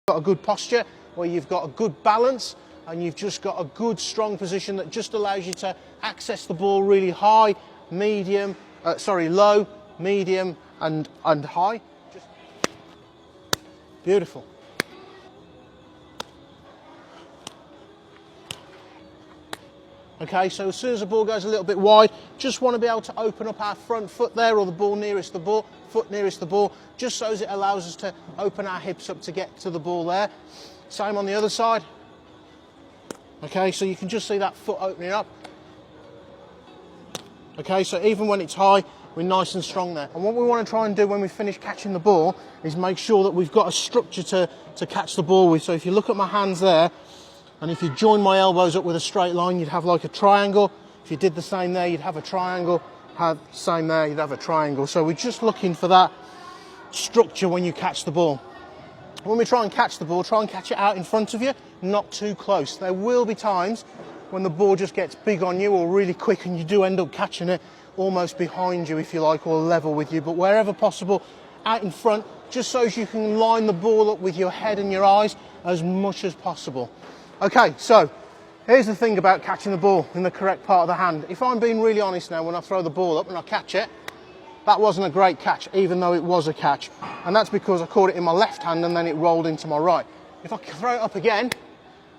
Got a good posture where you've got a good balance and you've just got a good strong position that just allows you to access the ball really high, medium, low, medium and high. Just beautiful. Okay, so as soon as the ball goes a little bit wide, just want to be able to open up our front foot there, or the ball nearest the ball, foot nearest the ball, just so as it allows us to open our hips up to get to the ball there. Same on the other side. Okay, so you can just see that foot opening up. Okay, so even when it's high, we're nice and strong there. And what we want to try and do when we finish catching the ball is make sure that we've got a structure to catch the ball with. So if you look at my hands there, and if you join my elbows up with a straight line, you'd have like a triangle. If you did the same there, you'd have a triangle. Same there, you'd have a triangle. So we're just looking for that structure when you catch the ball. When we try and catch the ball, try and catch it out in front of you, not too close. There will be times when the ball just gets big on you or really quick and you do end up catching it almost behind you, if you like, or level with you. But wherever possible, out in front, just so as you can line the ball up with your head and your eyes as much as possible. Okay, so here's the thing about catching the ball in the correct part of the hand. If I'm being really honest now, when I throw the ball up and I catch it, that wasn't a great catch, even though it was a catch. And that's because I caught it in my left hand and then it rolled into my right. If I throw it up again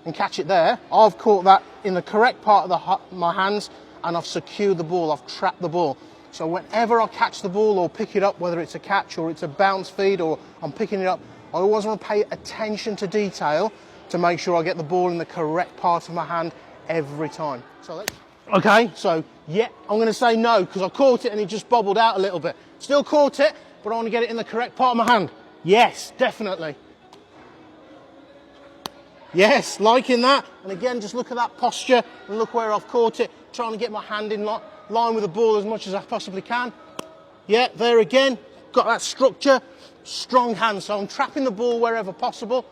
and catch it there, I've caught that in the correct part of my hands and I've secured the ball, I've trapped the ball. So whenever I catch the ball or pick it up, whether it's a catch or it's a bounce feed or I'm picking it up, I always want to pay attention to detail to make sure I get the ball in the correct part of my hand every time. Okay, so yeah, I'm going to say no because I caught it and it just bobbled out a little bit. Still caught it, but I want to get it in the correct part of my hand. Yes, definitely. Yes, liking that. And again, just look at that posture and look where I've caught it, trying to get my hand in line with the ball as much as I possibly can. Yeah, there again, got that structure, strong hand. So I'm trapping the ball wherever possible.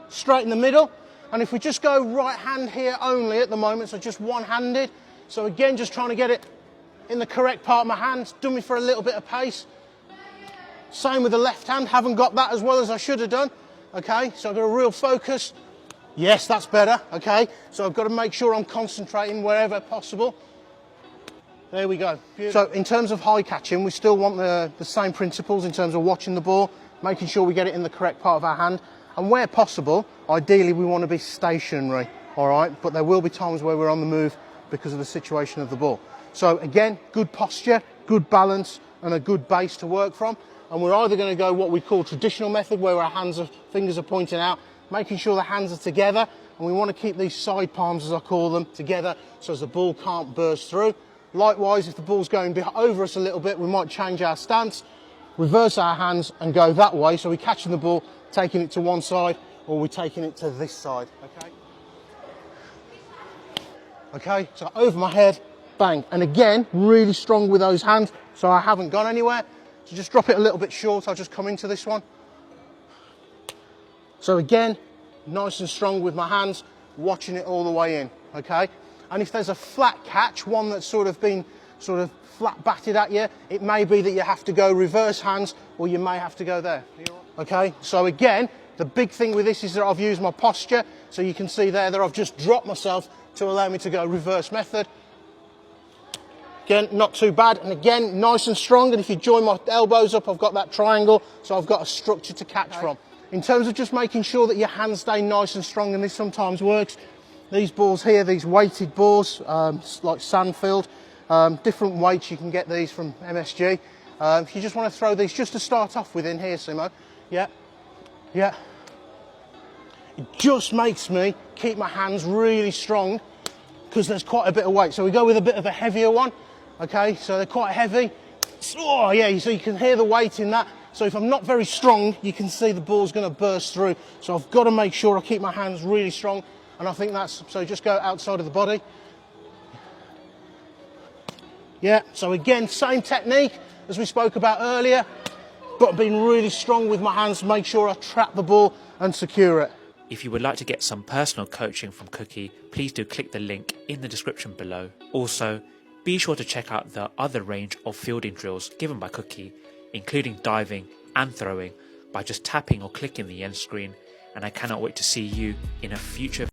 Straight in the middle, and if we just go right hand here only at the moment, so just one-handed, so again just trying to get it in the correct part of my hand, done me for a little bit of pace. Same with the left hand, haven't got that as well as I should have done. Okay, so I've got a real focus. Yes, that's better. Okay, so I've got to make sure I'm concentrating wherever possible. There we go. Beautiful. So in terms of high catching, we still want the same principles in terms of watching the ball, making sure we get it in the correct part of our hand. And where possible, ideally we want to be stationary, all right? But there will be times where we're on the move because of the situation of the ball. So again, good posture, good balance, and a good base to work from. And we're either going to go what we call traditional method, where our fingers are pointing out, making sure the hands are together, and we want to keep these side palms, as I call them, together so as the ball can't burst through. Likewise, if the ball's going over us a little bit, we might change our stance, reverse our hands and go that way, so we're catching the ball, taking it to one side, or we're taking it to this side, okay? Okay, so over my head, bang. And again, really strong with those hands, so I haven't gone anywhere. So just drop it a little bit short, I'll just come into this one. So again, nice and strong with my hands, watching it all the way in, okay? And if there's a flat catch, one that's been flat batted at you, it may be that you have to go reverse hands, or you may have to go there. Okay, so again, the big thing with this is that I've used my posture, so you can see there that I've just dropped myself to allow me to go reverse method. Again, not too bad, and again, nice and strong, and if you join my elbows up, I've got that triangle, so I've got a structure to catch from. In terms of just making sure that your hands stay nice and strong, and this sometimes works, these balls here, these weighted balls, like Sandfield, different weights, you can get these from MSG. If you just want to throw these just to start off with in here, Simo, yeah, yeah. It just makes me keep my hands really strong because there's quite a bit of weight. So we go with a bit of a heavier one, okay, so they're quite heavy. Oh yeah, so you can hear the weight in that. So if I'm not very strong, you can see the ball's going to burst through. So I've got to make sure I keep my hands really strong, and I think that's, so just go outside of the body. Yeah, so again, same technique as we spoke about earlier, but being really strong with my hands to make sure I trap the ball and secure it. If you would like to get some personal coaching from Cookie, please do click the link in the description below. Also, be sure to check out the other range of fielding drills given by Cookie, including diving and throwing, by just tapping or clicking the end screen, and I cannot wait to see you in a future